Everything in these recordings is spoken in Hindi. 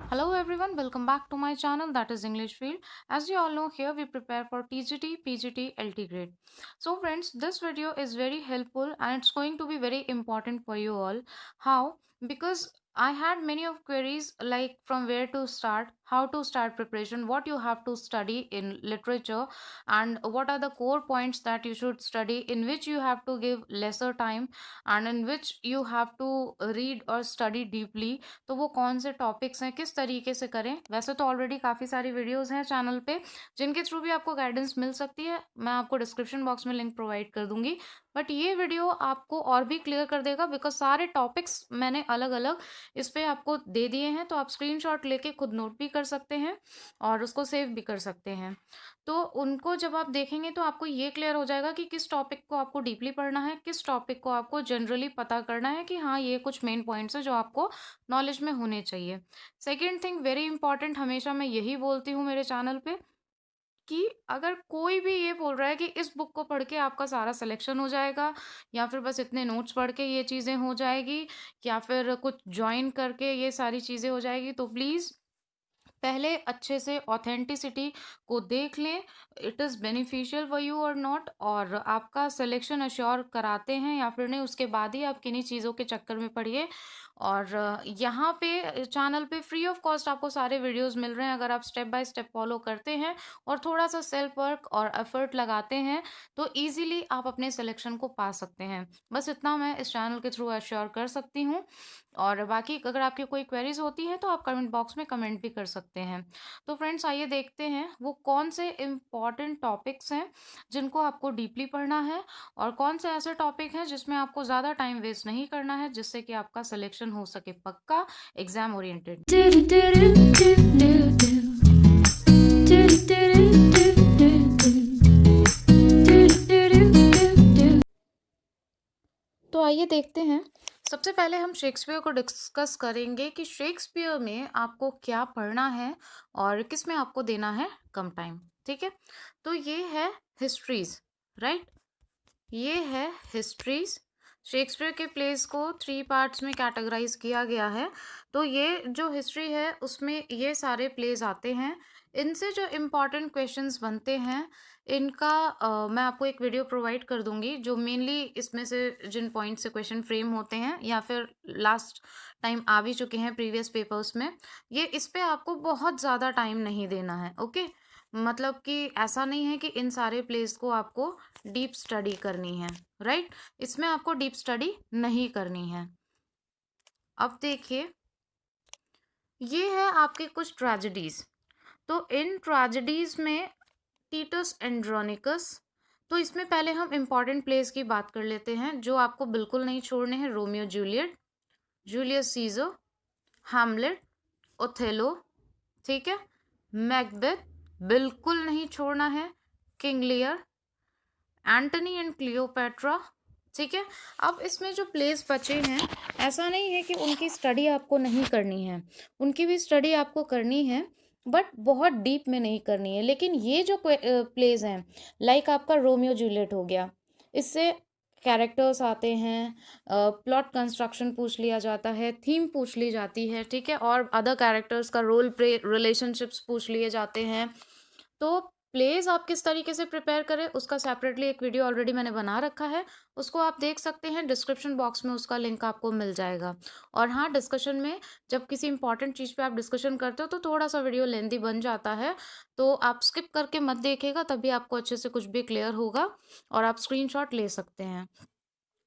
Hello everyone, welcome back to my channel that is English Field. As you all know, here we prepare for TGT, PGT, LT grade. So friends, this video is very helpful and it's going to be very important for you all. How? Because I had many of queries like from where to start, how to start preparation, what you have to study in literature, and what are the core points that you should study, in which you have to give lesser time and in which you have to read or study deeply. तो वो कौन से टॉपिक्स हैं, किस तरीके से करें। वैसे तो ऑलरेडी काफ़ी सारी वीडियोस हैं चैनल पे जिनके थ्रू भी आपको गाइडेंस मिल सकती है, मैं आपको डिस्क्रिप्शन बॉक्स में लिंक प्रोवाइड कर दूंगी। बट ये वीडियो आपको और भी क्लियर कर देगा बिकॉज सारे टॉपिक्स मैंने अलग अलग इस पे आपको दे दिए हैं, तो आप स्क्रीनशॉट लेके खुद नोट भी कर सकते हैं और उसको सेव भी कर सकते हैं। तो उनको जब आप देखेंगे तो आपको ये क्लियर हो जाएगा कि किस टॉपिक को आपको डीपली पढ़ना है, किस टॉपिक को आपको जनरली पता करना है कि हाँ ये कुछ मेन पॉइंट्स है जो आपको नॉलेज में होने चाहिए। सेकेंड थिंग वेरी इंपॉर्टेंट, हमेशा मैं यही बोलती हूँ मेरे चैनल पे कि अगर कोई भी ये बोल रहा है कि इस बुक को पढ़ के आपका सारा सिलेक्शन हो जाएगा या फिर बस इतने नोट्स पढ़ के ये चीज़ें हो जाएगी या फिर कुछ ज्वाइन करके ये सारी चीज़ें हो जाएगी, तो प्लीज़ पहले अच्छे से ऑथेंटिसिटी को देख लें, it is beneficial for you और नॉट, और आपका सिलेक्शन अश्योर कराते हैं या फिर नहीं उसके बाद ही आप किन्हीं चीज़ों के चक्कर में पड़िए। और यहाँ पे चैनल पे फ्री ऑफ कॉस्ट आपको सारे वीडियोस मिल रहे हैं, अगर आप स्टेप बाय स्टेप फॉलो करते हैं और थोड़ा सा सेल्फ वर्क और एफर्ट लगाते हैं तो इजीली आप अपने सिलेक्शन को पा सकते हैं। बस इतना मैं इस चैनल के थ्रू अश्योर कर सकती हूँ। और बाकी अगर आपकी कोई क्वेरीज होती हैं तो आप कमेंट बॉक्स में कमेंट भी कर सकते हैं। तो फ्रेंड्स आइए देखते हैं वो कौन से इम्पॉर्टेंट टॉपिक्स हैं जिनको आपको डीपली पढ़ना है और कौन से ऐसे टॉपिक हैं जिसमें आपको ज़्यादा टाइम वेस्ट नहीं करना है जिससे कि आपका सिलेक्शन हो सके पक्का एग्जाम ओरिएंटेड। तो आइए देखते हैं। सबसे पहले हम शेक्सपियर को डिस्कस करेंगे कि शेक्सपियर में आपको क्या पढ़ना है और किस में आपको देना है कम टाइम। ठीक है, तो ये है हिस्ट्रीज, राइट, ये है हिस्ट्रीज। शेक्सपियर के प्लेस को 3 पार्ट्स में कैटेगराइज किया गया है। तो ये जो हिस्ट्री है उसमें ये सारे प्लेस आते हैं। इनसे जो इम्पॉर्टेंट क्वेश्चंस बनते हैं इनका मैं आपको एक वीडियो प्रोवाइड कर दूंगी जो मेनली इसमें से जिन पॉइंट से क्वेश्चन फ्रेम होते हैं या फिर लास्ट टाइम आ भी चुके हैं प्रीवियस पेपर्स में। ये इस पे आपको बहुत ज़्यादा टाइम नहीं देना है, ओके। मतलब कि ऐसा नहीं है कि इन सारे प्लेस को आपको डीप स्टडी करनी है, राइट, इसमें आपको डीप स्टडी नहीं करनी है। अब देखिए, ये है आपके कुछ ट्रेजेडीज। तो इन ट्रेजेडीज में टीटस एंड्रोनिकस, तो इसमें पहले हम इम्पॉर्टेंट प्लेस की बात कर लेते हैं जो आपको बिल्कुल नहीं छोड़ने हैं। Romeo Juliet, Julius Caesar, Hamlet, Othello, ठीक है, मैकबेथ बिल्कुल नहीं छोड़ना है, King Lear, Antony and Cleopatra, ठीक है। अब इसमें जो प्लेस बचे हैं ऐसा नहीं है कि उनकी स्टडी आपको नहीं करनी है, उनकी भी स्टडी आपको करनी है बट बहुत डीप में नहीं करनी है। लेकिन ये जो प्लेस हैं लाइक आपका रोमियो जूलियट हो गया, इससे कैरेक्टर्स आते हैं, प्लॉट कंस्ट्रक्शन पूछ लिया जाता है, थीम पूछ ली जाती है, ठीक है, और अदर कैरेक्टर्स का रोल प्ले रिलेशनशिप्स पूछ लिए जाते हैं। तो प्लेज आप किस तरीके से प्रिपेयर करें उसका सेपरेटली एक वीडियो ऑलरेडी मैंने बना रखा है, उसको आप देख सकते हैं, डिस्क्रिप्शन बॉक्स में उसका लिंक आपको मिल जाएगा। और हाँ, डिस्कशन में जब किसी इंपॉर्टेंट चीज़ पे आप डिस्कशन करते हो तो थोड़ा सा वीडियो लेंथी बन जाता है, तो आप स्किप करके मत देखिएगा, तभी आपको अच्छे से कुछ भी क्लियर होगा और आप स्क्रीनशॉट ले सकते हैं।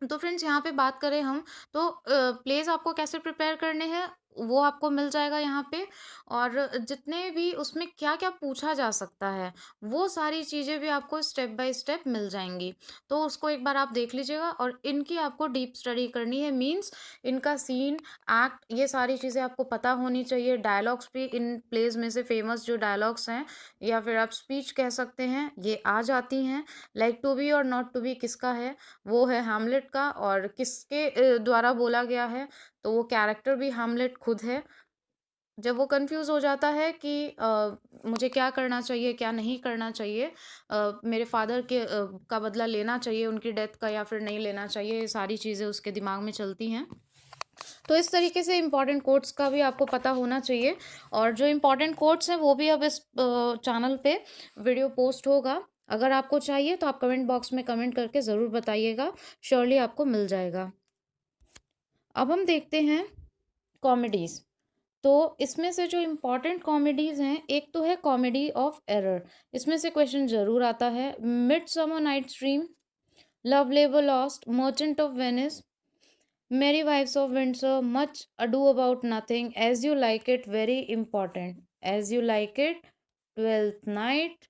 तो फ्रेंड्स यहाँ पे बात करें हम तो प्लेस आपको कैसे प्रिपेयर करने हैं वो आपको मिल जाएगा यहाँ पे। और जितने भी उसमें क्या क्या पूछा जा सकता है वो सारी चीज़ें भी आपको स्टेप बाय स्टेप मिल जाएंगी, तो उसको एक बार आप देख लीजिएगा। और इनकी आपको डीप स्टडी करनी है, मींस इनका सीन, एक्ट, ये सारी चीज़ें आपको पता होनी चाहिए। डायलॉग्स भी इन प्लेस में से फेमस जो डायलॉग्स हैं या फिर आप स्पीच कह सकते हैं ये आ जाती हैं। लाइक टू बी और नॉट टू बी किसका है, वो है हैमलेट का, और किसके द्वारा बोला गया है, तो वो कैरेक्टर भी हैमलेट खुद है। जब वो कंफ्यूज हो जाता है कि मुझे क्या करना चाहिए क्या नहीं करना चाहिए, मेरे फादर के का बदला लेना चाहिए उनकी डेथ का या फिर नहीं लेना चाहिए, ये सारी चीज़ें उसके दिमाग में चलती हैं। तो इस तरीके से इम्पॉर्टेंट कोट्स का भी आपको पता होना चाहिए, और जो इम्पॉर्टेंट कोट्स हैं वो भी अब इस चैनल पे वीडियो पोस्ट होगा। अगर आपको चाहिए तो आप कमेंट बॉक्स में कमेंट करके ज़रूर बताइएगा, श्योरली आपको मिल जाएगा। अब हम देखते हैं कॉमेडीज़। तो इसमें से जो इम्पॉर्टेंट कॉमेडीज़ हैं, एक तो है कॉमेडी ऑफ एरर। इसमें से क्वेश्चन ज़रूर आता है। Midsummer night's dream, love labour lost, merchant of Venice, Merry Wives of Windsor, Much Ado About Nothing, As You Like It, very important. As You Like It, Twelfth Night,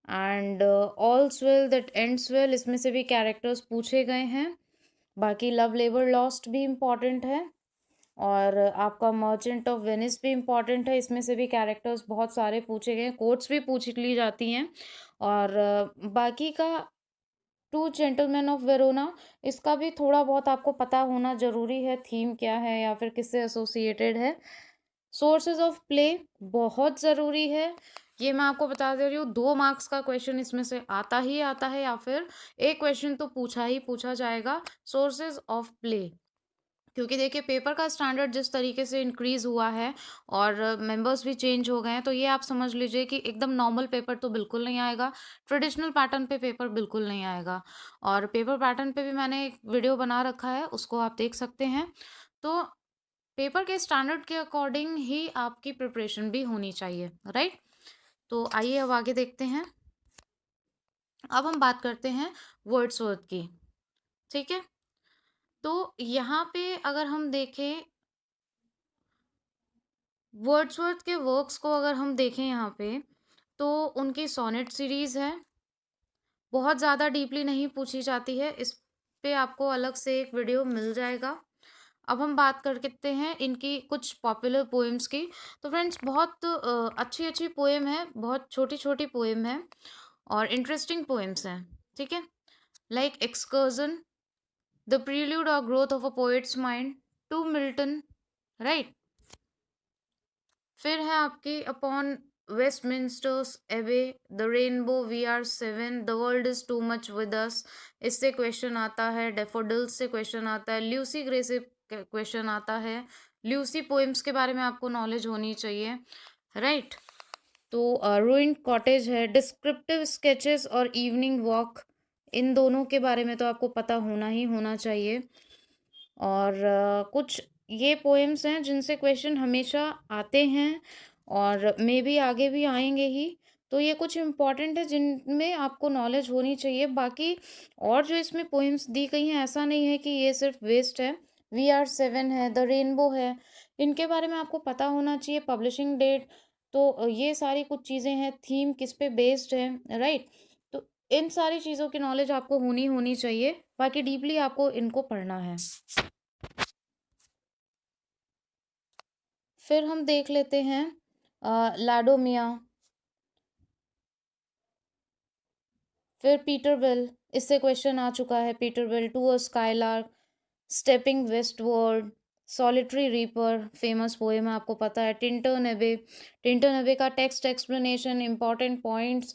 and All's Well That Ends Well, इसमें से भी कैरेक्टर्स पूछे गए हैं। बाकी लव लेबर लॉस्ट भी इम्पॉर्टेंट है, और आपका मर्चेंट ऑफ वेनिस भी इम्पॉर्टेंट है। इसमें से भी कैरेक्टर्स बहुत सारे पूछे गए हैं, कोट्स भी पूछ ली जाती हैं। और बाकी का टू जेंटलमैन ऑफ वेरोना, इसका भी थोड़ा बहुत आपको पता होना ज़रूरी है, थीम क्या है या फिर किससे एसोसिएटेड है। सोर्सेज ऑफ प्ले बहुत ज़रूरी है, ये मैं आपको बता दे रही हूँ। 2 मार्क्स का क्वेश्चन इसमें से आता ही आता है, या फिर एक क्वेश्चन तो पूछा ही पूछा जाएगा, सोर्सेज ऑफ प्ले। क्योंकि देखिए पेपर का स्टैंडर्ड जिस तरीके से इंक्रीज़ हुआ है और मेंबर्स भी चेंज हो गए हैं, तो ये आप समझ लीजिए कि एकदम नॉर्मल पेपर तो बिल्कुल नहीं आएगा, ट्रेडिशनल पैटर्न पे पेपर बिल्कुल नहीं आएगा। और पेपर पैटर्न पे भी मैंने एक वीडियो बना रखा है, उसको आप देख सकते हैं। तो पेपर के स्टैंडर्ड के अकॉर्डिंग ही आपकी प्रिपरेशन भी होनी चाहिए, राइट। तो आइए अब आगे देखते हैं। अब हम बात करते हैं वर्ड्सवर्थ की, ठीक है। तो यहाँ पे अगर हम देखें वर्ड्सवर्थ के वर्क्स को, अगर हम देखें यहाँ पे, तो उनकी सोनेट सीरीज़ है, बहुत ज़्यादा डीपली नहीं पूछी जाती है, इस पे आपको अलग से एक वीडियो मिल जाएगा। अब हम बात करते हैं इनकी कुछ पॉपुलर पोएम्स की। तो फ्रेंड्स बहुत अच्छी अच्छी पोएम है, बहुत छोटी छोटी पोएम है और इंटरेस्टिंग पोएम्स हैं, ठीक है। लाइक एक्सकर्जन, द प्रील्यूड और growth of a poet's mind, to Milton, right. फिर है आपकी upon Westminster's Abbey, the rainbow, we are seven, the world is too much with us, इससे क्वेश्चन आता है। डेफोडिल्स से क्वेश्चन आता है। ल्यूसी ग्रे से क्वेश्चन आता है। ल्यूसी पोएम्स के बारे में आपको नॉलेज होनी चाहिए, राइट। तो रूइंड कॉटेज है। डिस्क्रिप्टिव स्केचेस और इवनिंग वॉक, इन दोनों के बारे में तो आपको पता होना ही होना चाहिए। और कुछ ये पोएम्स हैं जिनसे क्वेश्चन हमेशा आते हैं और मे बी आगे भी आएंगे ही। तो ये कुछ इम्पॉर्टेंट है जिनमें आपको नॉलेज होनी चाहिए। बाकी और जो इसमें पोएम्स दी गई हैं, ऐसा नहीं है कि ये सिर्फ वेस्ट है। वी आर सेवन है, द रेनबो है, इनके बारे में आपको पता होना चाहिए। पब्लिशिंग डेट, तो ये सारी कुछ चीज़ें हैं। थीम किस पे बेस्ड है, राइट। तो इन सारी चीज़ों की नॉलेज आपको होनी चाहिए। बाकी डीपली आपको इनको पढ़ना है। फिर हम देख लेते हैं लाडोमिया, फिर पीटर बेल, इससे क्वेश्चन आ चुका है। पीटर बेल, to a skylark, stepping westward, solitary reaper, famous poem है, आपको पता है। टिंटन एबे, टिंटन एबे का text explanation, important points,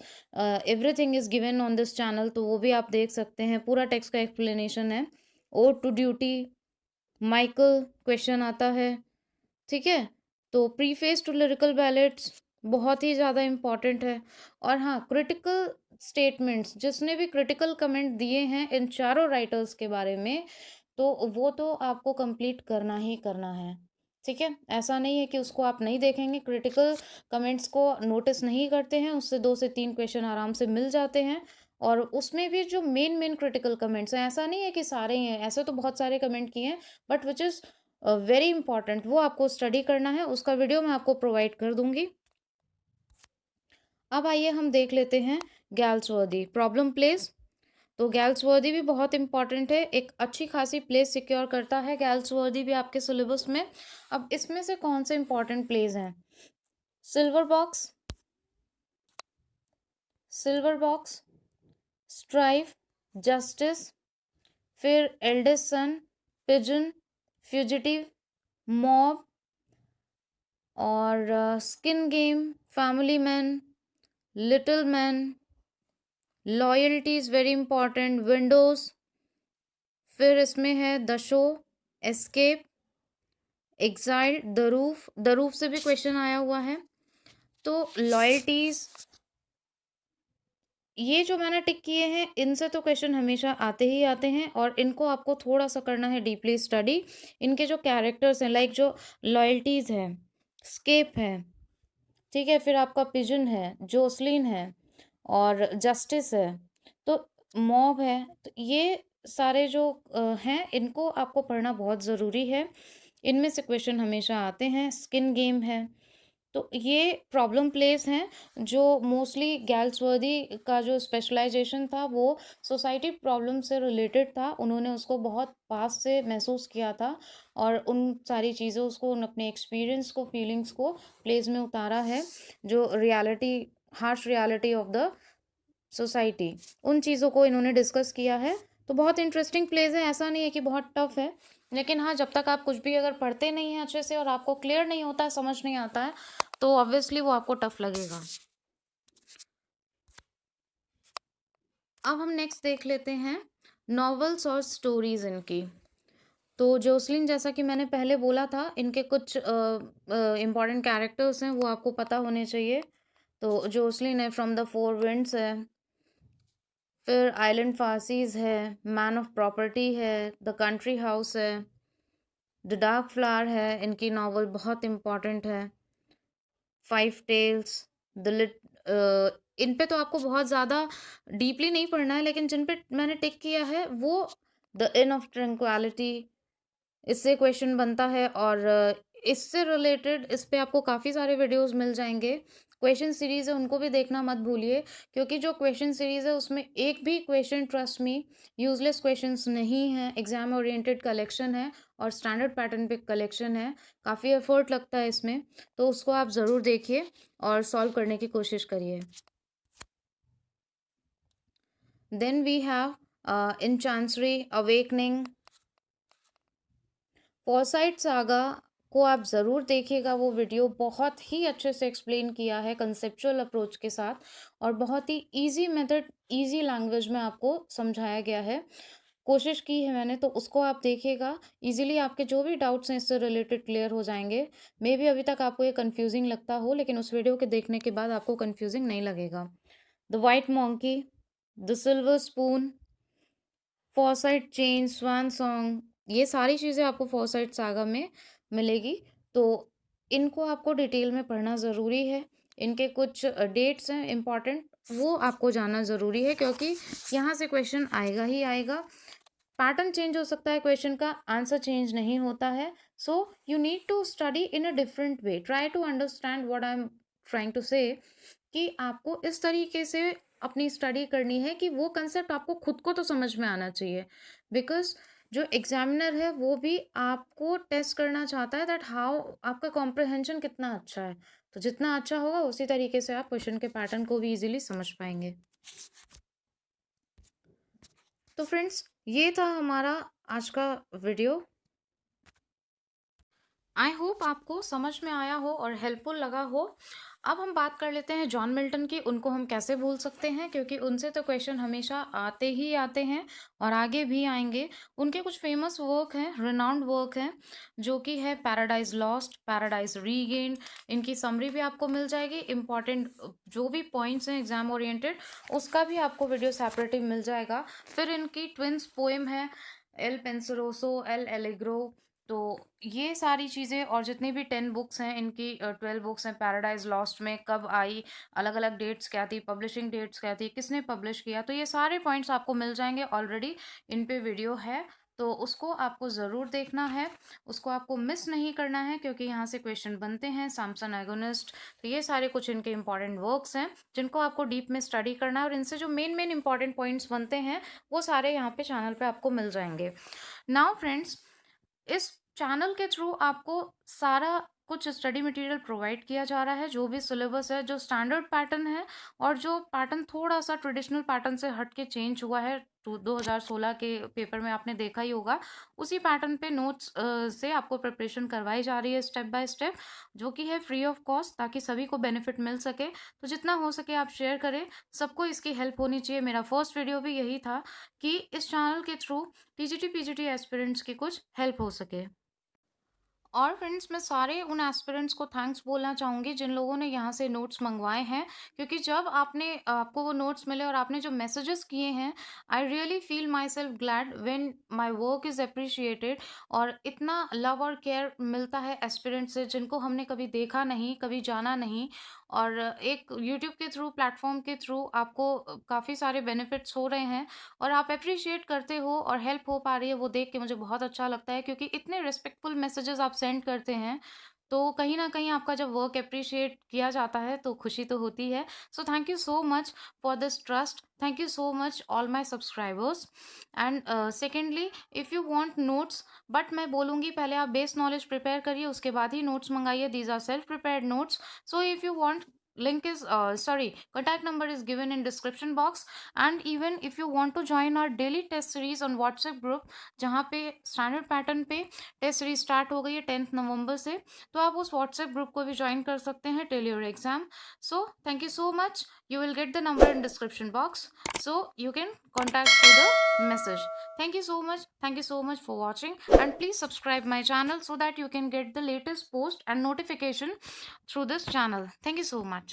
everything is given on this channel, तो वो भी आप देख सकते हैं, पूरा टेक्स्ट का एक्सप्लेनेशन है। Ode to duty, Michael question आता है, ठीक है। तो प्रीफेस टू लिरिकल बैलेट्स बहुत ही ज़्यादा इम्पॉर्टेंट है। और हाँ, क्रिटिकल स्टेटमेंट्स, जिसने भी क्रिटिकल कमेंट दिए हैं इन चारों राइटर्स के बारे में, तो वो तो आपको कंप्लीट करना ही करना है, ठीक है। ऐसा नहीं है कि उसको आप नहीं देखेंगे। क्रिटिकल कमेंट्स को नोटिस नहीं करते हैं, उससे 2 से 3 क्वेश्चन आराम से मिल जाते हैं। और उसमें भी जो मेन क्रिटिकल कमेंट्स हैं, ऐसा नहीं है कि सारे ही हैं, ऐसे तो बहुत सारे कमेंट किए हैं, but which is very important, वो आपको स्टडी करना है। उसका वीडियो मैं आपको प्रोवाइड कर दूंगी। अब आइए हम देख लेते हैं गैल्सवर्दी प्रॉब्लम प्लेस। तो गैल्सवर्दी भी बहुत इंपॉर्टेंट है, एक अच्छी खासी प्लेस सिक्योर करता है गैल्सवर्दी भी आपके सिलेबस में। अब इसमें से कौन से इंपॉर्टेंट प्लेस हैं? Silver box, silver box, strife, justice, फिर eldest son, pigeon, fugitive, mob, और skin game, family man, little man, loyalty is very important, windows, फिर इसमें है the show, escape, exile, the roof से भी क्वेश्चन आया हुआ है। तो लॉयल्टीज, ये जो मैंने टिक किए हैं इनसे तो क्वेश्चन हमेशा आते ही आते हैं, और इनको आपको थोड़ा सा करना है डीपली स्टडी। इनके जो कैरेक्टर्स हैं, लाइक जो लॉयल्टीज है, स्केप है, ठीक है, फिर आपका पिजन है, जोसलिन है, और जस्टिस है, तो मॉब है, तो ये सारे जो हैं इनको आपको पढ़ना बहुत ज़रूरी है। इनमें से क्वेश्चन हमेशा आते हैं। स्किन गेम है, तो ये प्रॉब्लम प्लेस हैं जो मोस्टली गैल्सवर्दी का जो स्पेशलाइजेशन था वो सोसाइटी प्रॉब्लम से रिलेटेड था। उन्होंने उसको बहुत पास से महसूस किया था और उन सारी चीज़ों उसको, उन अपने एक्सपीरियंस को, फीलिंग्स को प्लेस में उतारा है, जो reality, harsh reality of the society, उन चीज़ों को इन्होंने डिस्कस किया है। तो बहुत इंटरेस्टिंग प्लेस है, ऐसा नहीं है कि बहुत टफ है, लेकिन हाँ, जब तक आप कुछ भी अगर पढ़ते नहीं हैं अच्छे से और आपको क्लियर नहीं होता है, समझ नहीं आता है, तो ऑब्वियसली वो आपको टफ लगेगा। अब हम नेक्स्ट देख लेते हैं नॉवेल्स और स्टोरीज इनकी। तो जोसलिन, जैसा कि मैंने पहले बोला था, इनके कुछ इम्पॉर्टेंट कैरेक्टर्स हैं, वो आपको पता होने चाहिए। तो जोसलिन है, फ्रॉम द फोर विंड्स है, फिर आइलैंड फासीज है, मैन ऑफ प्रॉपर्टी है, द कंट्री हाउस है, द डार्क फ्लावर है, इनकी नॉवल बहुत इम्पॉर्टेंट है, फाइव टेल्स, द लिट, इन पे तो आपको बहुत ज़्यादा डीपली नहीं पढ़ना है, लेकिन जिन पे मैंने टिक किया है वो द इन ऑफ ट्रंक्वालिटी, इससे क्वेश्चन बनता है। और इससे रिलेटेड इस पे आपको काफ़ी सारे वीडियोस मिल जाएंगे। क्वेश्चन सीरीज़ है, उनको भी देखना मत भूलिए, क्योंकि जो क्वेश्चन सीरीज़ है उसमें एक भी question, trust me, useless questions नहीं है। एग्जाम ओरिएंटेड कलेक्शन है और स्टैंडर्ड पैटर्न पे कलेक्शन है, काफ़ी एफर्ट लगता है इसमें, तो उसको आप ज़रूर देखिए और सॉल्व करने की कोशिश करिए। Then we have in chancery awakening, Forsyte saga को आप ज़रूर देखिएगा, वो वीडियो बहुत ही अच्छे से एक्सप्लेन किया है कंसेप्चुअल अप्रोच के साथ, और बहुत ही इजी मेथड, इजी लैंग्वेज में आपको समझाया गया है, कोशिश की है मैंने, तो उसको आप देखिएगा। इजीली आपके जो भी डाउट्स हैं इससे रिलेटेड क्लियर हो जाएंगे। मे बी अभी तक आपको ये कन्फ्यूजिंग लगता हो, लेकिन उस वीडियो के देखने के बाद आपको कन्फ्यूजिंग नहीं लगेगा। The white monkey, the silver spoon, Forsyte chain, swan song, ये सारी चीज़ें आपको फॉरसाइट सागा में मिलेगी। तो इनको आपको डिटेल में पढ़ना ज़रूरी है। इनके कुछ डेट्स हैं इम्पॉर्टेंट, वो आपको जानना ज़रूरी है, क्योंकि यहाँ से क्वेश्चन आएगा ही आएगा। पैटर्न चेंज हो सकता है क्वेश्चन का, आंसर चेंज नहीं होता है। So you need to study in a different way, try to understand what I am trying to say, कि आपको इस तरीके से अपनी स्टडी करनी है कि वो कंसेप्ट आपको खुद को तो समझ में आना चाहिए, बिकॉज जो एग्जामिनर है वो भी आपको टेस्ट करना चाहता है दैट हाउ आपका कॉम्प्रहेंशन कितना अच्छा है। तो जितना अच्छा होगा उसी तरीके से आप क्वेश्चन के पैटर्न को भी इजीली समझ पाएंगे। तो फ्रेंड्स, ये था हमारा आज का वीडियो। आई होप आपको समझ में आया हो और हेल्पफुल लगा हो। अब हम बात कर लेते हैं जॉन मिल्टन की। उनको हम कैसे भूल सकते हैं, क्योंकि उनसे तो क्वेश्चन हमेशा आते ही आते हैं और आगे भी आएंगे। उनके कुछ फेमस वर्क हैं, रिनाउंड वर्क हैं, जो कि है पैराडाइज लॉस्ट, पैराडाइज रीगेन्ड। इनकी समरी भी आपको मिल जाएगी, इंपॉर्टेंट जो भी पॉइंट्स हैं एग्जाम ओरिएंटेड, उसका भी आपको वीडियो सेपरेटली मिल जाएगा। फिर इनकी ट्विंस पोएम है, एल पेंसरोसो, एल एलेग्रो। तो ये सारी चीज़ें और जितनी भी 10 बुक्स हैं इनकी, 12 बुक्स हैं, पैराडाइज लॉस्ट में कब आई, अलग अलग डेट्स क्या थी, पब्लिशिंग डेट्स क्या थी, किसने पब्लिश किया, तो ये सारे पॉइंट्स आपको मिल जाएंगे ऑलरेडी। इन पे वीडियो है, तो उसको आपको ज़रूर देखना है, उसको आपको मिस नहीं करना है, क्योंकि यहाँ से क्वेश्चन बनते हैं। सैमसन एगोनिस्ट, तो ये सारे कुछ इनके इंपॉर्टेंट वर्क्स हैं जिनको आपको डीप में स्टडी करना है, और इनसे जो मेन मेन इंपॉर्टेंट पॉइंट्स बनते हैं वो सारे यहाँ पे चैनल पे आपको मिल जाएंगे। नाउ फ्रेंड्स, इस चैनल के थ्रू आपको सारा कुछ स्टडी मटेरियल प्रोवाइड किया जा रहा है, जो भी सिलेबस है, जो स्टैंडर्ड पैटर्न है, और जो पैटर्न थोड़ा सा ट्रेडिशनल पैटर्न से हट के चेंज हुआ है 2016 के पेपर में आपने देखा ही होगा, उसी पैटर्न पे नोट्स से आपको प्रिपरेशन करवाई जा रही है स्टेप बाय स्टेप, जो कि है फ्री ऑफ कॉस्ट, ताकि सभी को बेनिफिट मिल सके। तो जितना हो सके आप शेयर करें, सबको इसकी हेल्प होनी चाहिए। मेरा फर्स्ट वीडियो भी यही था कि इस चैनल के थ्रू टीजीटी पीजीटी एस्पिरेंट्स की कुछ हेल्प हो सके। और फ्रेंड्स मैं सारे उन एस्पिरेंट्स को थैंक्स बोलना चाहूँगी जिन लोगों ने यहाँ से नोट्स मंगवाए हैं, क्योंकि जब आपको वो नोट्स मिले और आपने जो मैसेजेस किए हैं, I really feel my self glad when my work is appreciated. और इतना लव और केयर मिलता है एस्पिरेंट से जिनको हमने कभी देखा नहीं, कभी जाना नहीं। और एक यूट्यूब के थ्रू, प्लेटफॉर्म के थ्रू आपको काफ़ी सारे बेनिफिट्स हो रहे हैं और आप एप्रिशिएट करते हो और हेल्प हो पा रही है, वो देख के मुझे बहुत अच्छा लगता है, क्योंकि इतने रिस्पेक्टफुल मैसेजेस आप सेंड करते हैं, तो कहीं न कहीं आपका जब वर्क एप्रिशिएट किया जाता है, तो खुशी तो होती है। So thank you so much for this trust. Thank you so much all my subscribers. And secondly, if you want notes, but मैं बोलूँगी पहले आप बेस नॉलेज प्रिपेयर करिए, उसके बाद ही नोट्स मँगाइए। These are self prepared notes. So if you want, link is contact number is given in description box. And even if you want to join our daily test series on WhatsApp group, जहाँ पे स्टैंडर्ड पैटर्न पे टेस्ट सीरीज स्टार्ट हो गई है 10th नवंबर से, तो आप उस व्हाट्सएप ग्रुप को भी ज्वाइन कर सकते हैं till your exam. So thank you so much. You will get the number in description box, so you can contact through the message. Thank you so much. Thank you so much for watching, and please subscribe my channel so that you can get the latest post and notification through this channel. Thank you so much.